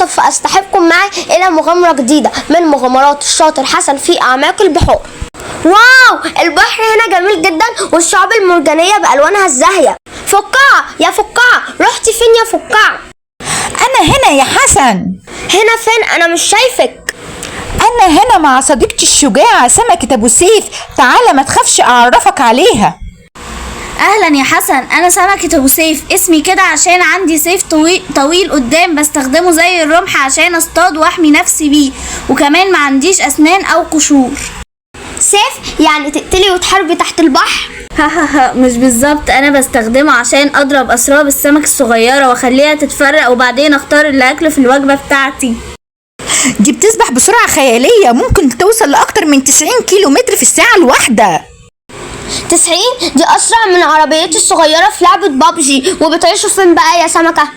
وسوف أصطحبكم معي إلى مغامرة جديدة من مغامرات الشاطر حسن في أعماق البحار. واو، البحر هنا جميل جدا والشعاب المرجانية بألوانها الزاهية. فقاعة يا فقاعة، رحتي فين يا فقاعة؟ أنا هنا يا حسن. هنا فين؟ أنا مش شايفك. أنا هنا مع صديقتي الشجاعة سمكة أبو سيف، تعالى ما تخافش أعرفك عليها. اهلا يا حسن، انا سمكة ابو سيف، اسمي كده عشان عندي سيف طويل قدام بستخدمه زي الرمح عشان اصطاد واحمي نفسي بيه، وكمان ما عنديش اسنان او قشور. سيف يعني تقتلي وتحاربي تحت البحر؟ مش بالظبط، انا بستخدمه عشان اضرب اسراب السمك الصغيرة واخليها تتفرق وبعدين اختار اللي اكله في الوجبة بتاعتي. دي بتسبح بسرعة خيالية، ممكن توصل لأكتر من 90 كيلو متر في الساعة الواحدة. 90؟ دي أسرع من عربيتي الصغيرة في لعبة بابجي. وبتعيشوا فين بقى يا سمكة؟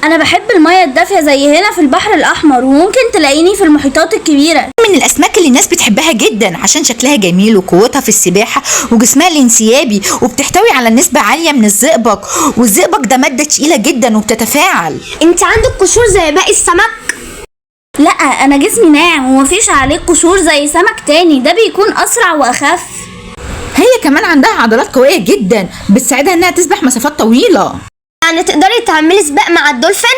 انا بحب المية الدافية زي هنا في البحر الاحمر، وممكن تلاقيني في المحيطات الكبيرة. من الأسماك اللي الناس بتحبها جدا عشان شكلها جميل وقوتها في السباحة وجسمها الانسيابي، وبتحتوي على نسبة عالية من الزئبق، والزئبق ده مادة تقيلة جدا وبتتفاعل. انت عندك قشور زي باقي السمك؟ لا، انا جسمي ناعم ومفيش عليه قشور زي سمك تاني، ده بيكون اسرع واخف. هي كمان عندها عضلات قوية جدا بتساعدها انها تسبح مسافات طويلة. يعني تقدري تعملي سباق مع الدولفين؟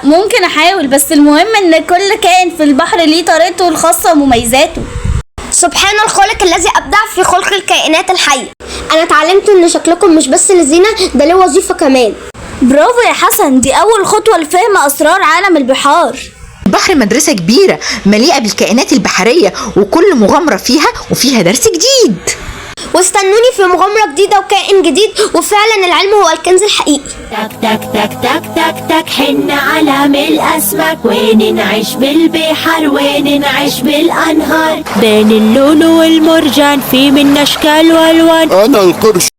ممكن احاول، بس المهم ان كل كائن في البحر ليه طريقته الخاصة ومميزاته. سبحان الخالق الذي أبدع في خلق الكائنات الحية. أنا اتعلمت إن شكلكم مش بس لزينة، ده له وظيفة كمان. برافو يا حسن، دي أول خطوة لفهم أسرار عالم البحار. البحر مدرسة كبيرة مليئة بالكائنات البحرية، وكل مغامرة وفيها درس جديد. واستنوني في مغامرة جديدة وكائن جديد، وفعلا العلم هو الكنز الحقيقي. تك تك تك تك تك تك، حن عالم الأسماك، وين نعيش بالبحر وين نعيش بالأنهار، بين اللولو والمرجان في من أشكال وألوان. أنا القرش.